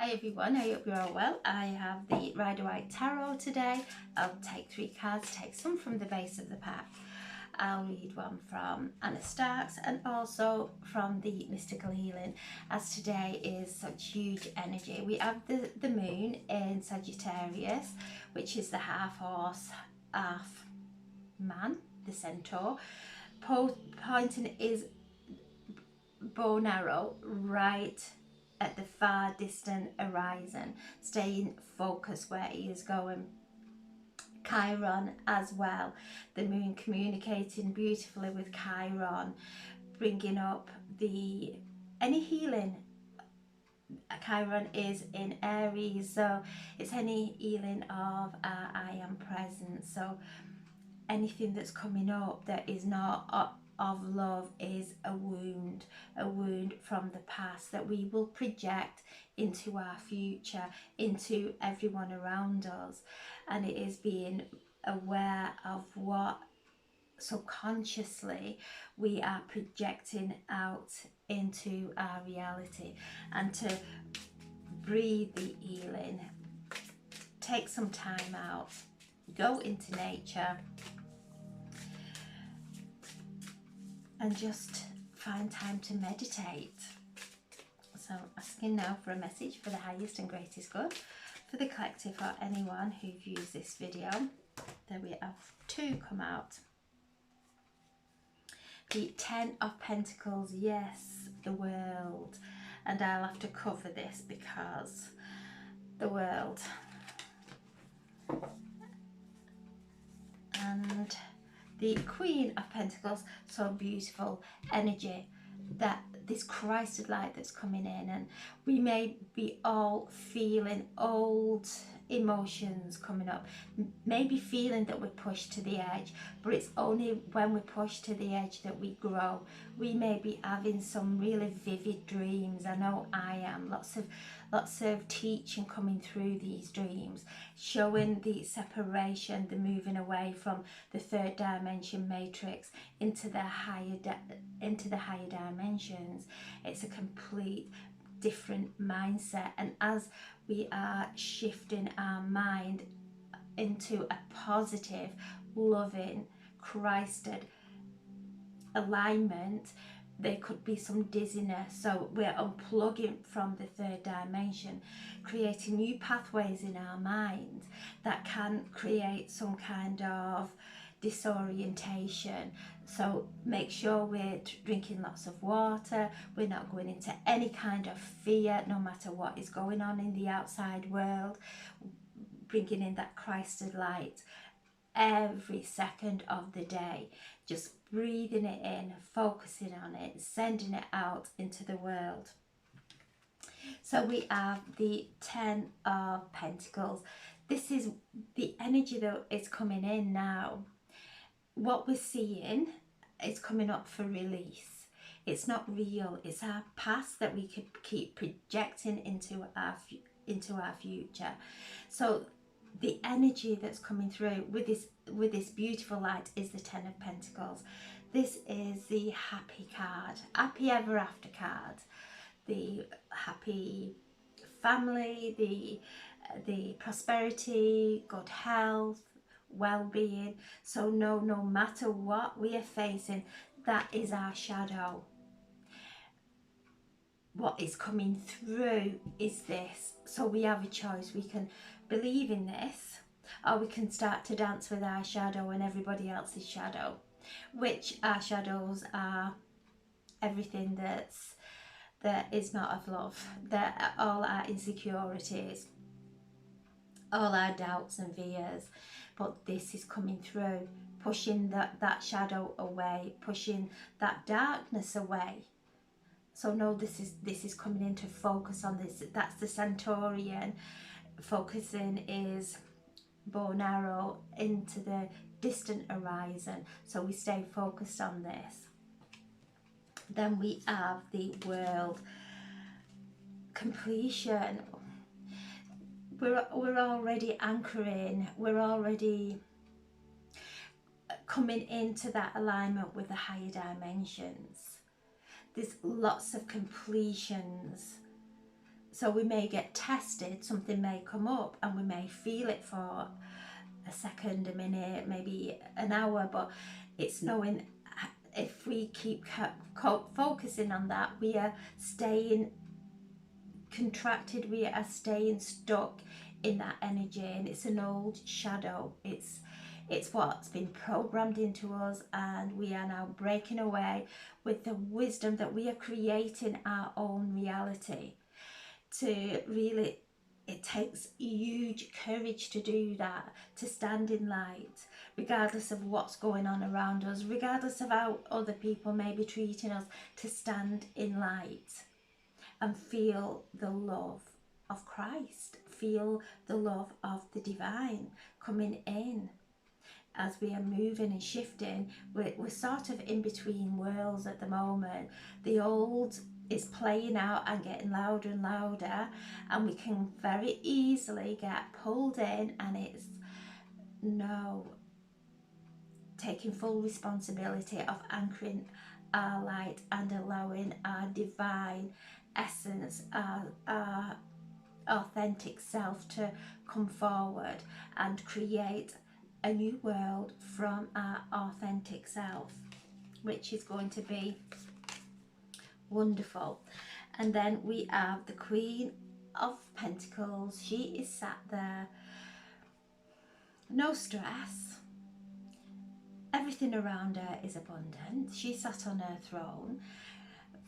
Hi everyone, I hope you're all well. I have the Rider-Waite Tarot today. I'll take 3 cards, take some from the base of the pack. I'll read one from Anna Starks and also from the Mystical Healing, as today is such huge energy. We have the moon in Sagittarius, which is the half horse, half man, the centaur. Pointing is bow and arrow right at the far distant horizon, staying focused where he is going. Chiron as well, the moon communicating beautifully with Chiron, bringing up any healing. Chiron is in Aries, so it's any healing of I am present. So anything that's coming up that is not of love is a wound from the past that we will project into our future, into everyone around us. And it is being aware of what subconsciously we are projecting out into our reality, and to breathe the healing. Take some time out, go into nature, and just find time to meditate. So asking now for a message for the highest and greatest good for the collective or anyone who views this video. There we have 2 come out. The 10 of Pentacles, yes, the world. And I'll have to cover this because the world. And the Queen of Pentacles, so beautiful energy, that this Christed light that's coming in, and we may be all feeling old emotions coming up, maybe feeling that we're pushed to the edge, but it's only when we're pushed to the edge that we grow. We may be having some really vivid dreams. I know I am. Lots of teaching coming through these dreams, showing the separation, the moving away from the 3rd dimension matrix into the higher dimensions. It's a complete different mindset, and as we are shifting our mind into a positive, loving, Christed alignment, there could be some dizziness. So we're unplugging from the 3rd dimension, creating new pathways in our mind that can create some kind of disorientation. So make sure we're drinking lots of water, we're not going into any kind of fear no matter what is going on in the outside world, bringing in that Christed light every second of the day, just breathing it in, focusing on it, sending it out into the world. So we have the 10 of Pentacles. This is the energy that is coming in now. What we're seeing is coming up for release. It's not real. It's our past that we could keep projecting into our future. So the energy that's coming through with this beautiful light is the 10 of Pentacles. This is the happy card, happy ever after card, the happy family, the prosperity, good health, well-being. So no matter what we are facing, that is our shadow. What is coming through is this. So we have a choice. We can believe in this, or we can start to dance with our shadow and everybody else's shadow, which our shadows are everything that is not of love, that all our insecurities, all our doubts and fears. But this is coming through, pushing that shadow away, pushing that darkness away. So no, this is coming in to focus on this. That's the Centaurian. Focusing is bow and arrow into the distant horizon. So we stay focused on this. Then we have the world. Completion. We're already anchoring. We're already coming into that alignment with the higher dimensions. There's lots of completions So we may get tested, something may come up, and we may feel it for a second, a minute, maybe an hour, but it's knowing if we keep focusing on that, we are staying contracted, we are staying stuck in that energy, and it's an old shadow. It's what's been programmed into us, and we are now breaking away with the wisdom that we are creating our own reality. To really, it takes huge courage to do that, to stand in light regardless of what's going on around us, regardless of how other people may be treating us, to stand in light and feel the love of Christ, feel the love of the divine coming in. As we are moving and shifting, we're sort of in between worlds at the moment. The old is playing out and getting louder and louder, and we can very easily get pulled in, and it's no, taking full responsibility of anchoring our light and allowing our divine essence, our authentic self to come forward and create a new world from our authentic self, which is going to be wonderful. And then we have the Queen of Pentacles. She is sat there, no stress, everything around her is abundant. She sat on her throne,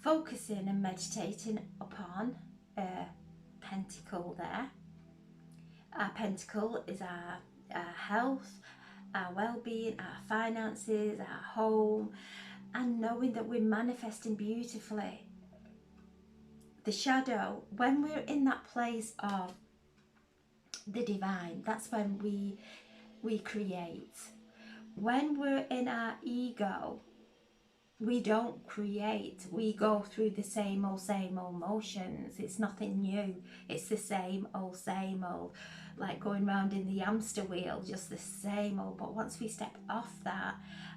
focusing and meditating upon a pentacle there. Our pentacle is our health, our well-being, our finances, our home, and knowing that we're manifesting beautifully. The shadow, when we're in that place of the divine, that's when we create. When we're in our ego, we don't create. We go through the same old motions. It's nothing new. It's the same old, like going round in the hamster wheel, just the same old. But once we step off that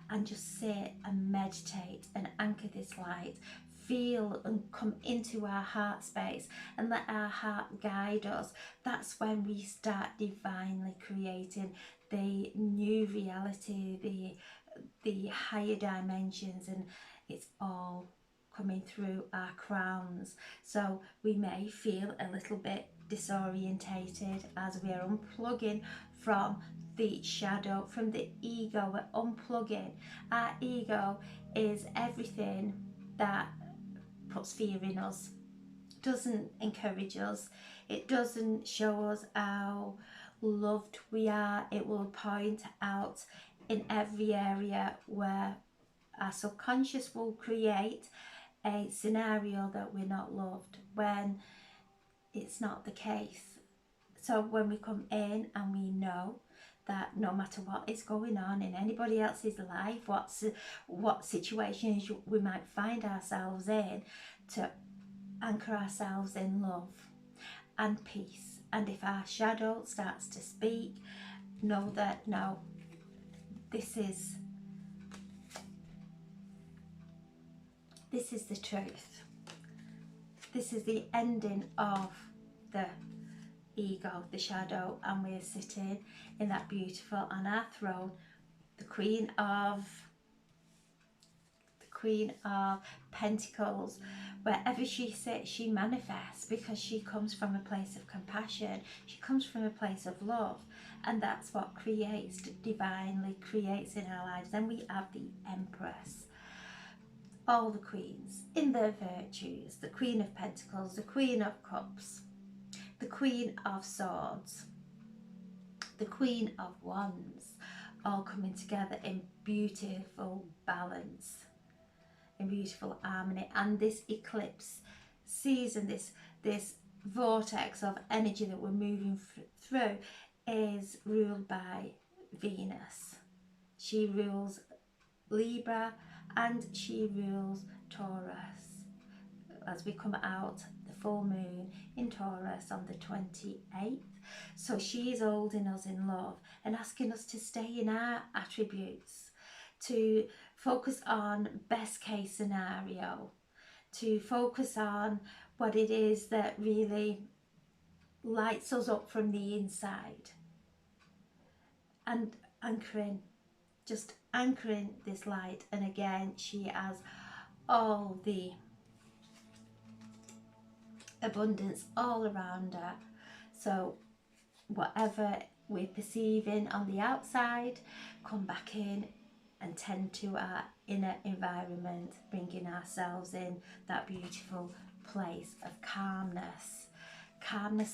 and just sit and meditate and anchor this light, feel and come into our heart space and let our heart guide us, that's when we start divinely creating the new reality, the higher dimensions, and it's all coming through our crowns. So we may feel a little bit disorientated as we are unplugging from the shadow, from the ego. We're unplugging. Our ego is everything that puts fear in us, doesn't encourage us, it doesn't show us how loved we are. It will point out in every area where our subconscious will create a scenario that we're not loved, when it's not the case. So when we come in and we know that no matter what is going on in anybody else's life, what situations we might find ourselves in, to anchor ourselves in love and peace. And if our shadow starts to speak, know that no, this is the truth. This is the ending of the ego, the shadow, and we're sitting in that beautiful, on our throne, the Queen of Pentacles. Wherever she sits, she manifests, because she comes from a place of compassion, she comes from a place of love, and that's what creates, divinely creates in our lives. Then we have the Empress, all the queens in their virtues, the Queen of Pentacles, the Queen of Cups, the Queen of Swords, the Queen of Wands, all coming together in beautiful balance, in beautiful harmony. And this eclipse season, this vortex of energy that we're moving through, is ruled by Venus. She rules Libra and she rules Taurus, as we come out the full moon in Taurus on the 28th. So she's holding us in love and asking us to stay in our attributes, to focus on best case scenario, to focus on what it is that really lights us up from the inside, and anchoring, just anchoring this light. And again, she has all the abundance all around her. So whatever we're perceiving on the outside, come back in and tend to our inner environment, bringing ourselves in that beautiful place of calmness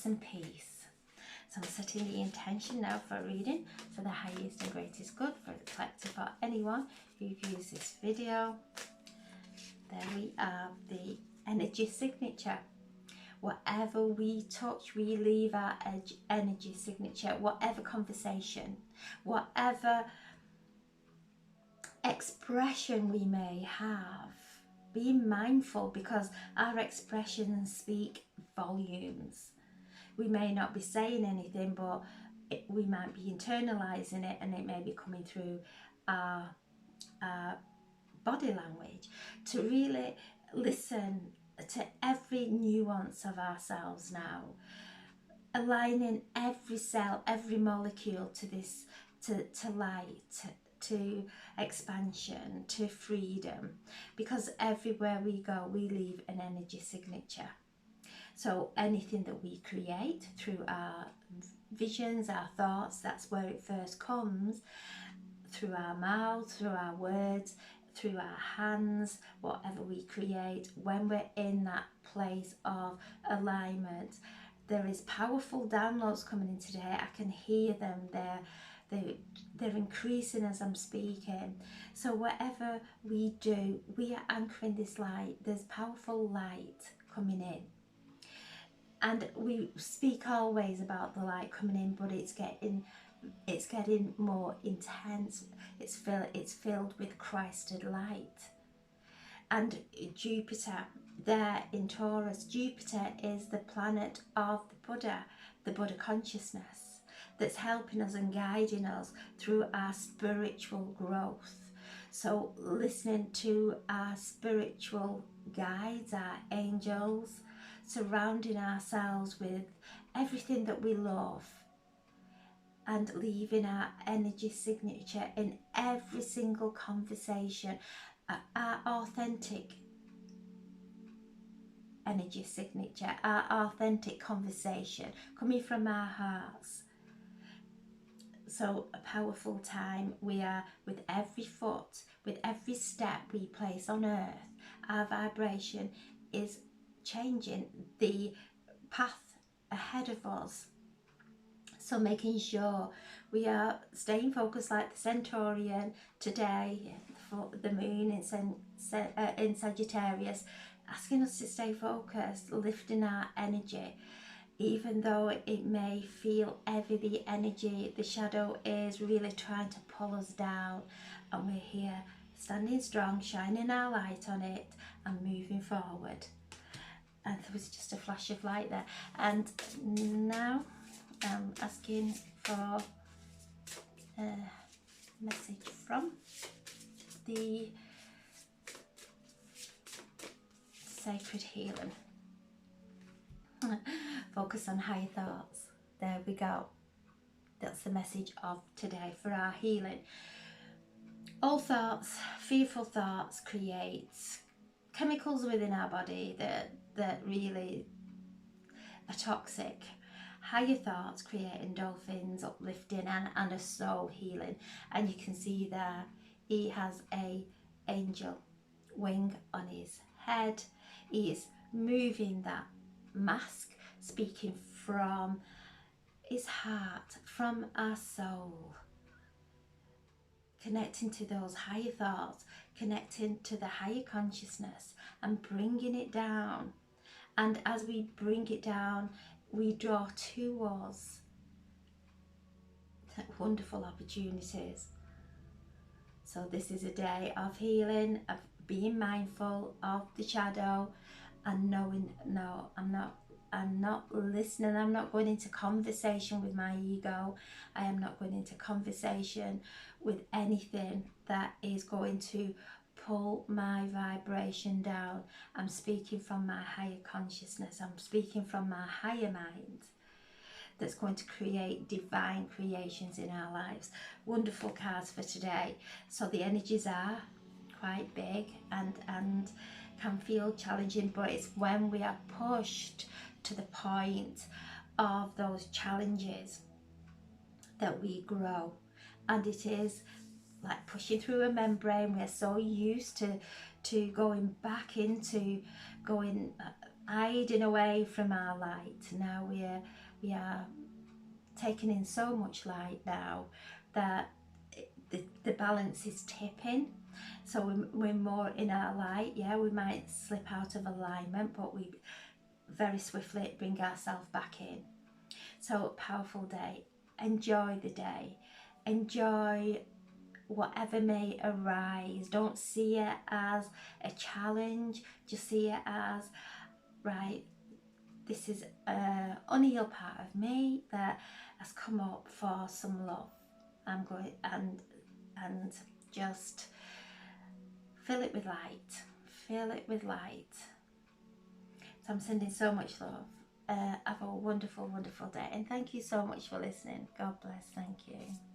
and peace. So I'm setting the intention now for a reading for the highest and greatest good for the collective or anyone who views this video. There we are, the energy signature. Whatever we touch, we leave our energy signature. Whatever conversation, whatever expression we may have, be mindful, because our expressions speak volumes. We may not be saying anything, but we might be internalizing it, and it may be coming through our body language. To really listen to every nuance of ourselves now, aligning every cell, every molecule to this, to light, to expansion, to freedom, because everywhere we go we leave an energy signature. So anything that we create through our visions, our thoughts, that's where it first comes, through our mouth, through our words, through our hands. Whatever we create, when we're in that place of alignment, there is powerful downloads coming in today. I can hear them. They're increasing as I'm speaking. So whatever we do, we are anchoring this light. There's powerful light coming in, and we speak always about the light coming in, but it's getting more intense. It's filled with Christed light. And Jupiter there in Taurus, Jupiter is the planet of the Buddha consciousness, that's helping us and guiding us through our spiritual growth. So listening to our spiritual guides, our angels, surrounding ourselves with everything that we love, and leaving our energy signature in every single conversation, our authentic energy signature, our authentic conversation coming from our hearts. So a powerful time. We are, with every foot, with every step we place on earth, our vibration is changing the path ahead of us. So making sure we are staying focused like the Centaurian today, for the moon in Sagittarius, asking us to stay focused, lifting our energy. Even though it may feel heavy, the energy, the shadow is really trying to pull us down, and we're here standing strong, shining our light on it and moving forward. And there was just a flash of light there. And now I'm asking for a message from the Sacred Healing. Focus on higher thoughts. There we go. That's the message of today for our healing. All thoughts, fearful thoughts, create chemicals within our body that really are toxic. Higher thoughts create endorphins, uplifting and a soul healing. And you can see there he has a angel wing on his head. He is moving that mask, speaking from his heart, from our soul, connecting to those higher thoughts, connecting to the higher consciousness and bringing it down. And as we bring it down, we draw to us wonderful opportunities. So this is a day of healing, of being mindful of the shadow, and knowing, no, I'm not listening. I'm not going into conversation with my ego. I am not going into conversation with anything that is going to pull my vibration down. I'm speaking from my higher consciousness. I'm speaking from my higher mind that's going to create divine creations in our lives. Wonderful cards for today. So the energies are quite big and can feel challenging, but it's when we are pushed to the point of those challenges that we grow. And it is like pushing through a membrane. We're so used to going back into hiding away from our light. Now we are taking in so much light now that the balance is tipping. So we're more in our light. Yeah, we might slip out of alignment, but we very swiftly bring ourselves back in. So powerful day. Enjoy the day. Enjoy whatever may arise. Don't see it as a challenge. Just see it as, right, this is an unhealed part of me that has come up for some love. I'm going and just fill it with light. Fill it with light. So I'm sending so much love. Have a wonderful, wonderful day. And thank you so much for listening. God bless. Thank you.